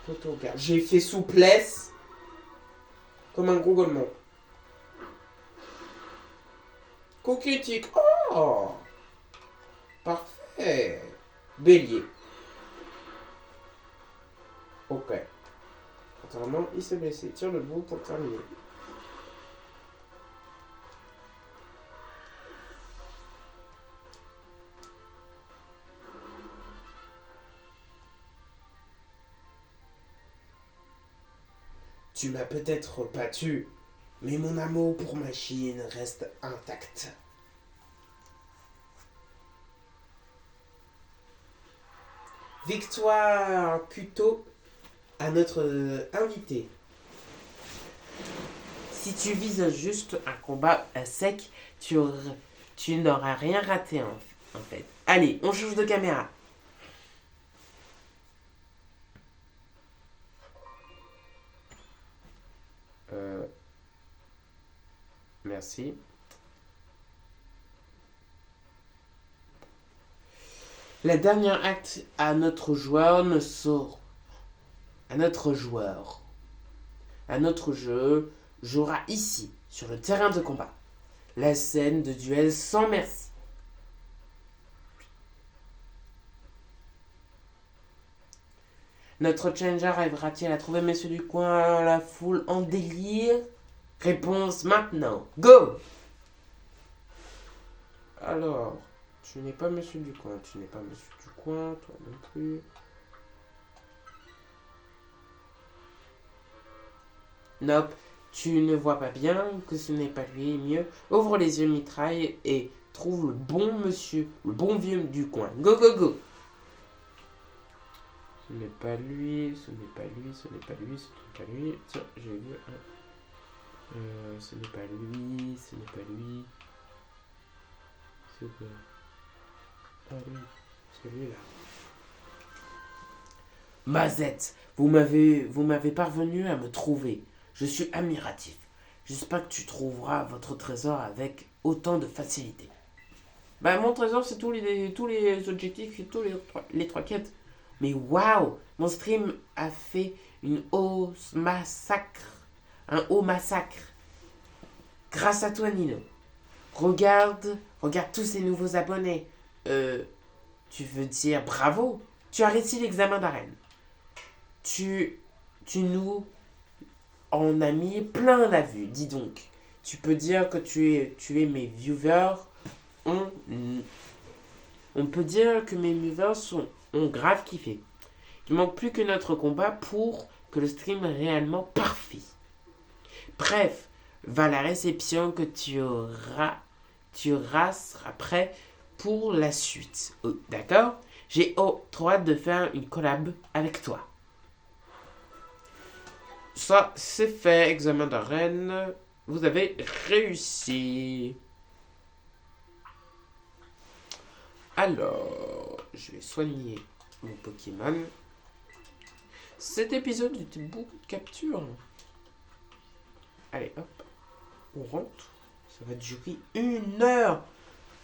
Autogarde. J'ai fait souplesse comme un gros golemon. Coup critique. Oh! Parfait. Bélier. Ok. Apparemment, il s'est blessé. Tire le bout pour terminer. Tu m'as peut-être battu, mais mon amour pour Machine reste intact. Victoire Kuto à notre invité. Si tu vises juste un combat sec, tu n'auras rien raté en fait. Allez, on change de caméra. Merci. La dernière acte à notre joueur ne sort. À notre joueur. À notre jeu jouera ici, sur le terrain de combat. La scène de duel sans merci. Notre challenger arrivera-t-il à trouver Monsieur du Coin, la foule en délire? Réponse maintenant. Go! Alors, tu n'es pas Monsieur du Coin, tu n'es pas Monsieur du Coin, toi non plus. Nope, tu ne vois pas bien que ce n'est pas lui, mieux. Ouvre les yeux mitraille et trouve le bon monsieur, le bon vieux du coin. Go, go, go! Ce n'est pas lui, ce n'est pas lui, ce n'est pas lui, ce n'est pas lui. Tiens, j'ai vu un. Ce n'est pas lui, ce n'est pas lui. C'est quoi? Ah oui, celui-là. Mazette, vous m'avez parvenu à me trouver. Je suis admiratif. J'espère que tu trouveras votre trésor avec autant de facilité. Bah mon trésor c'est tous les objectifs et tous les trois quêtes. Mais waouh, mon stream a fait un haut massacre. Grâce à toi Nino. Regarde tous ces nouveaux abonnés. Tu veux dire bravo? Tu as réussi l'examen d'arène. Tu nous en as mis plein la vue, dis donc. Tu peux dire que tu es mes viewers. On peut dire que mes viewers ont grave kiffé. Il manque plus que notre combat pour que le stream est réellement parfait. Bref, va à la réception que tu seras prêt pour la suite. Oh, d'accord? J'ai trop hâte de faire une collab avec toi. Ça, c'est fait. Examen d'arène. Vous avez réussi. Alors, je vais soigner mon Pokémon. Cet épisode était beaucoup de captures. Allez, hop. On rentre. Ça va durer 1 heure.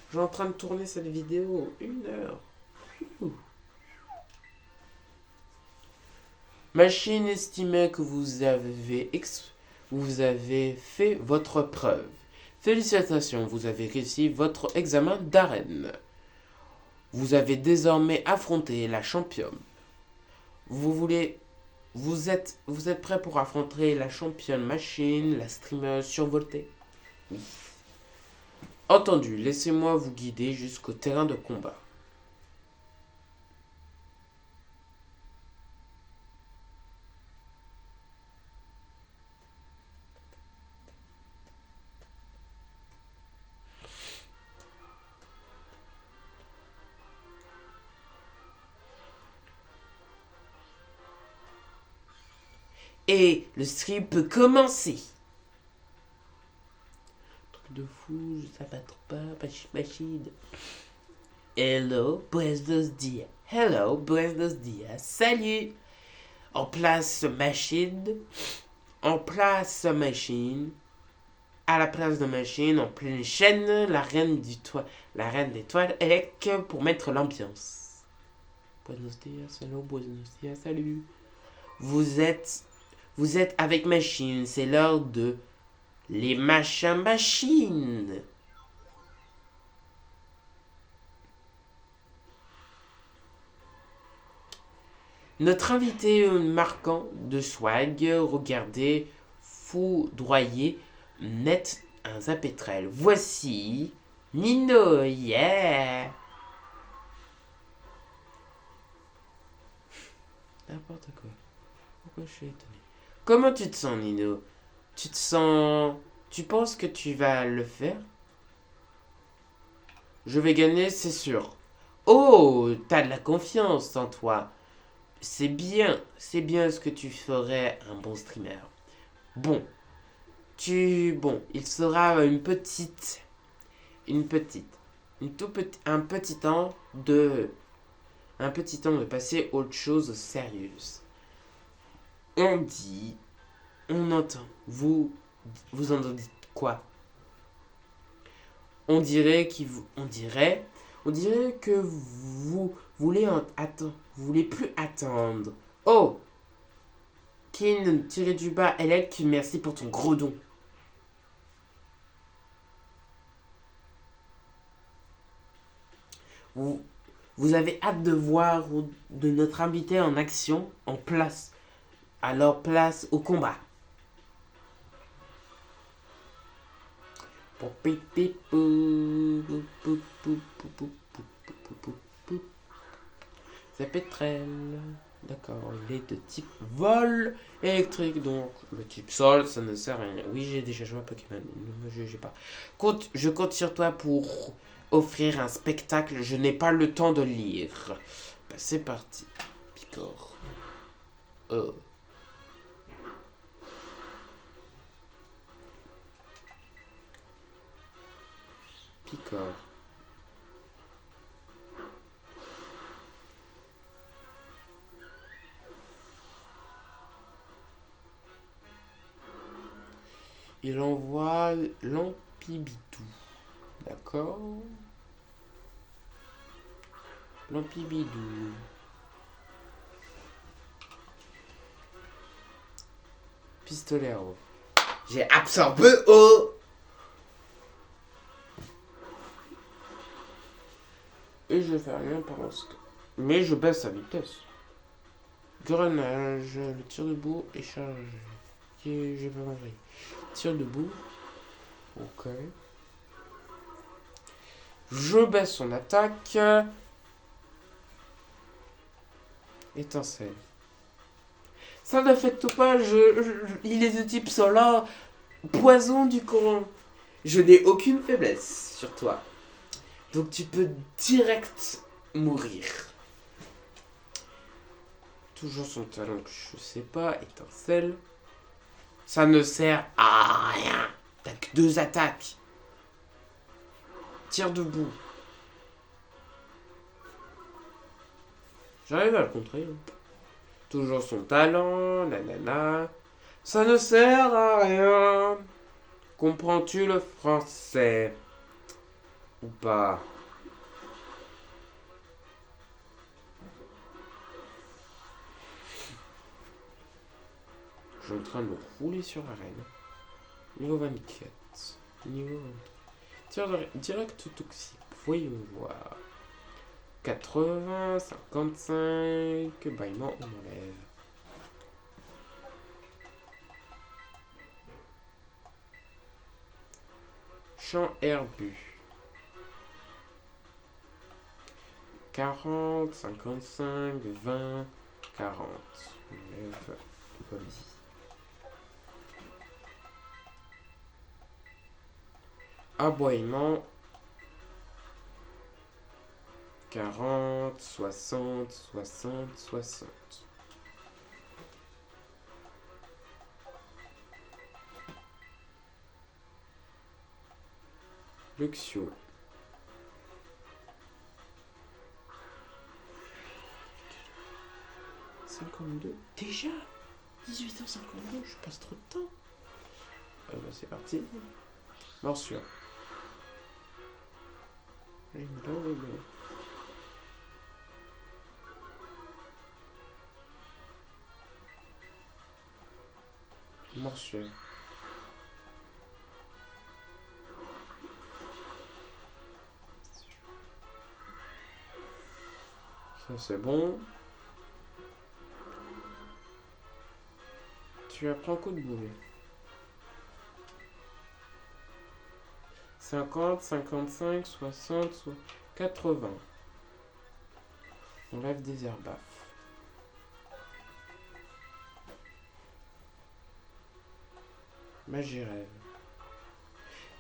Je suis en train de tourner cette vidéo. 1 heure. Machine estimait que vous avez fait votre preuve. Félicitations, vous avez réussi votre examen d'arène. Vous avez désormais affronté la championne. Vous êtes prêt pour affronter la championne Machine, la streamer survoltée? Oui. Entendu, laissez-moi vous guider jusqu'au terrain de combat. Et le stream peut commencer. Truc de fou, ça va trop pas, Machine. Hello, buenos dias. Hello, buenos dias. Salut. En place Machine. à la place de machine en pleine chaîne, la reine des toilettes pour mettre l'ambiance. Buenos dias, hello, buenos dias, salut. Vous êtes avec machine, c'est l'heure de les machines. Notre invité marquant de swag, regardez, foudroyé, net un zapétrel. Voici Nino, yeah! N'importe quoi. Pourquoi je suis étonné? Comment tu te sens, Nino? Tu te sens... Tu penses que tu vas le faire? Je vais gagner, c'est sûr. Oh, t'as de la confiance en toi. C'est bien ce que tu ferais un bon streamer. Bon, il sera un petit temps de passer autre chose sérieuse. On entend, vous en dites quoi? On dirait que vous voulez plus attendre. Oh, Kin, tiré du bas, Elec, merci pour ton gros don. Vous avez hâte de voir de notre invité en action, en place. Alors place au combat. Ça pétrel. D'accord, il est de type vol électrique, donc le type sol, ça ne sert à rien. Oui, j'ai déjà joué à Pokémon, ne me jugez pas. Je compte sur toi pour offrir un spectacle, je n'ai pas le temps de lire. Bah, c'est parti. Picor. Picor. Il envoie Lampibidou. D'accord. Lampibidou. Pistolet à eau. J'ai absorbé eau. Et je fais rien pour l'instant. Mais je baisse sa vitesse. Grenage. Le tir debout est chargé. J'ai pas compris. Tir debout. Ok. Je baisse son attaque. Étincelle. Ça n'affecte pas, il est de type solar. Poison du courant. Je n'ai aucune faiblesse sur toi. Donc tu peux direct mourir. Toujours son talent que je sais pas. Étincelle. Ça ne sert à rien. T'as que 2 attaques. Tire debout. J'arrive à le contrer. Toujours son talent, nanana. Ça ne sert à rien. Comprends-tu le français? Ou pas? Je suis en train de rouler sur l'arène. Niveau 24. Niveau 24. Direct toxique. Voyons voir. 80, 55. Bâillement, on enlève. Champ herbu. 40, 55, 20, 40. On enlève. Vas-y. Aboiement. 40, 60, 60, 60. Luxio. 52. Déjà 18h52, je passe trop de temps. C'est parti. Morsure. Morsure. Ça c'est bon. Tu apprends coup de boulet. 50, 55, 60, 80. On lève des herbes. Magie rêve.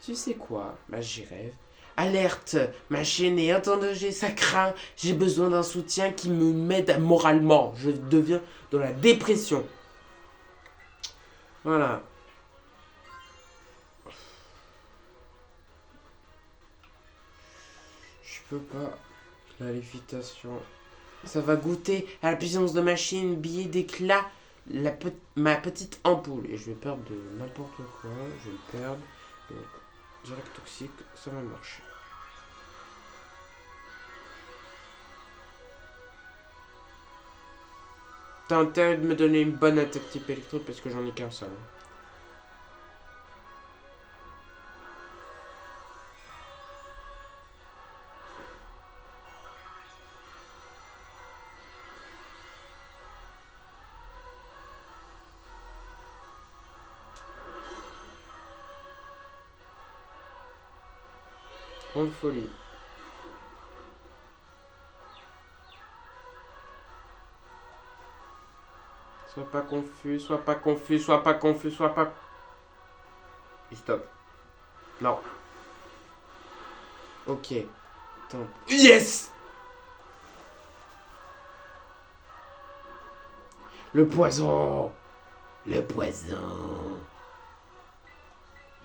Tu sais quoi, magie rêve? Alerte, ma chaîne est en danger, ça craint. J'ai besoin d'un soutien qui me m'aide moralement. Je deviens dans la dépression. Voilà. Je peux pas. La lévitation. Ça va goûter à la puissance de machine, billet d'éclat, ma petite ampoule. Et je vais perdre de n'importe quoi. Je vais le perdre. Donc, direct toxique, ça va marcher. T'as intérêt de me donner une bonne attaque type électro parce que j'en ai qu'un seul. Grande folie. Sois pas confus, sois pas confus, sois pas confus, sois pas... Et stop. Non. Ok. Attends. Yes! Le poison! Le poison!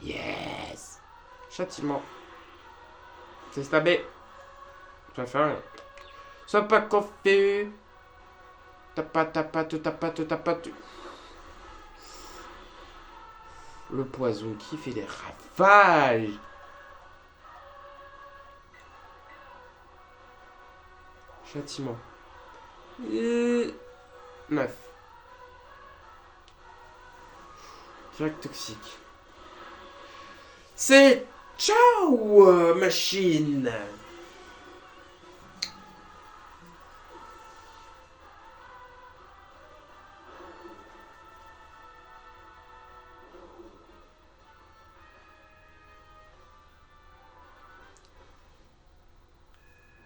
Yes! Châtiment. C'est stabé. Tu vas faire rien. Sois pas confus. Tapate. Le poison qui fait des ravages. Châtiment. 9. Direct toxique. C'est... Ciao, machine.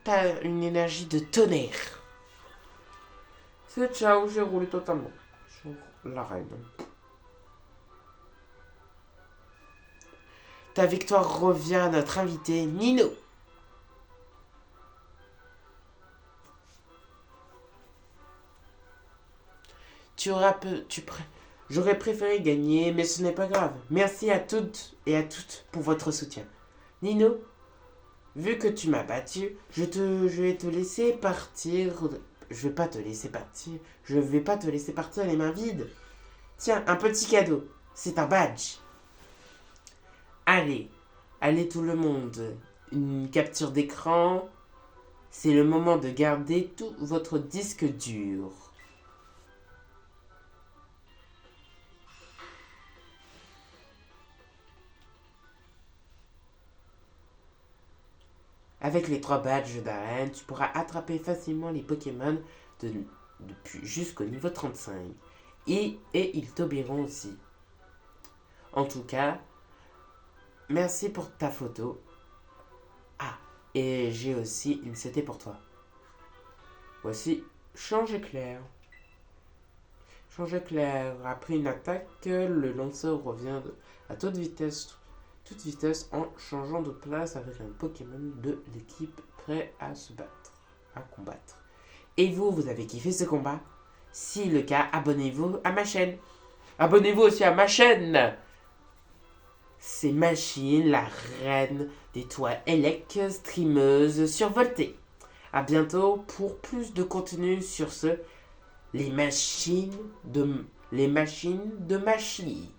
T'as une énergie de tonnerre. C'est ciao, j'ai roulé totalement sur l'arène. Ta victoire revient à notre invité Nino. J'aurais préféré gagner, mais ce n'est pas grave. Merci à toutes et à toutes pour votre soutien. Nino, vu que tu m'as battu, je vais te laisser partir. Je vais pas te laisser partir. Je vais pas te laisser partir les mains vides. Tiens, un petit cadeau. C'est un badge. Allez tout le monde. Une capture d'écran. C'est le moment de garder tout votre disque dur. Avec les 3 badges d'arène, tu pourras attraper facilement les Pokémon depuis jusqu'au niveau 35. Et ils t'obéiront aussi. En tout cas, merci pour ta photo. Ah, et j'ai aussi une CT pour toi. Voici Change éclair. Change éclair. Après une attaque, le lanceur revient à toute vitesse en changeant de place avec un Pokémon de l'équipe prêt à combattre. Et vous avez kiffé ce combat? Si le cas, abonnez-vous à ma chaîne. Abonnez-vous aussi à ma chaîne. C'est Machine, la reine des toits élec, streameuse survoltée. A bientôt pour plus de contenu sur les machines de Machie.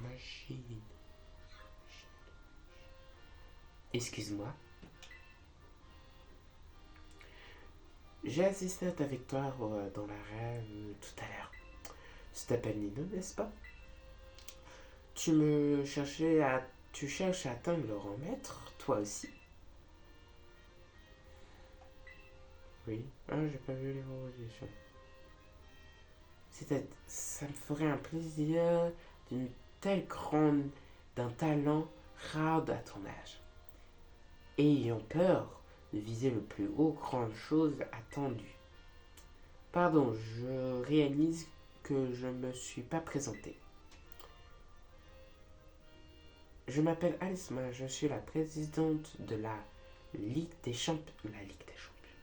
Machine. Excuse-moi. J'ai assisté à ta victoire dans l'arène tout à l'heure. Tu t'appelles Nino, n'est-ce pas? Tu cherches à atteindre le rang maître, toi aussi? Oui. Ah, j'ai pas vu les propositions. Ça me ferait un plaisir d'une telle grande, d'un talent rare à ton âge. Ayant peur de viser le plus haut grande chose attendue. Pardon, je réalise que je me suis pas présenté. Je m'appelle Alisma, je suis la présidente de la Ligue des Champions. La Ligue des Champions.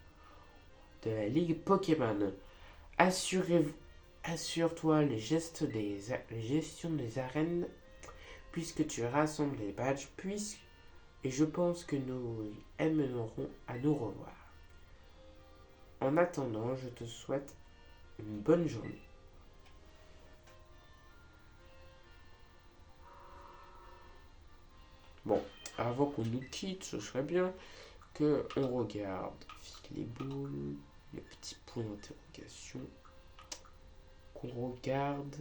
De la Ligue Pokémon. Assure-toi les gestions des arènes puisque tu rassembles les badges et je pense que nous aimerons à nous revoir. En attendant, je te souhaite une bonne journée. Bon, avant qu'on nous quitte, ce serait bien que on regarde les boules, les petits points d'interrogation, qu'on regarde.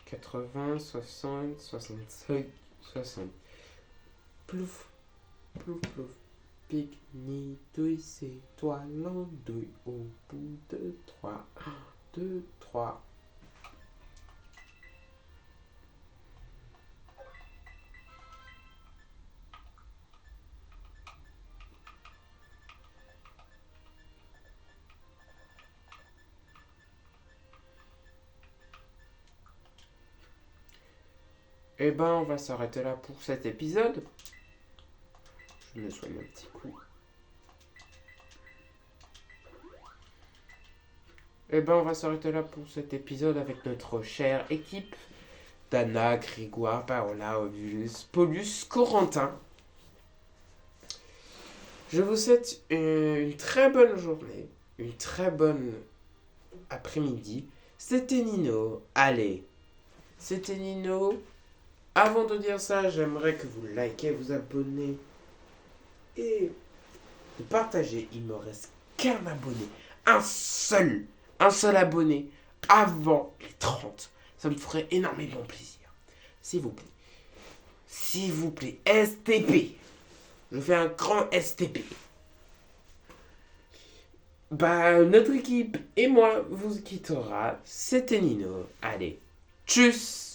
« 80, 60, 65, 60. Plouf, plouf, plouf. Pique-ni, douille, c'est toi l'andouille au bout de 3. 1, 2, 3. Eh ben, on va s'arrêter là pour cet épisode. Je me soigne un petit coup. Eh ben, on va s'arrêter là pour cet épisode avec notre chère équipe. Dana, Grégoire, Paola, Obulus, Paulus, Corentin. Je vous souhaite une très bonne journée, une très bonne après-midi. C'était Nino. Allez, c'était Nino. Avant de dire ça, j'aimerais que vous likez, vous abonnez et partagez. Il me reste qu'un abonné. Un seul abonné avant les 30. Ça me ferait énormément plaisir. S'il vous plaît. S'il vous plaît. STP. Je fais un grand STP. Bah, notre équipe et moi vous quittera. C'était Nino. Allez. Tchuss.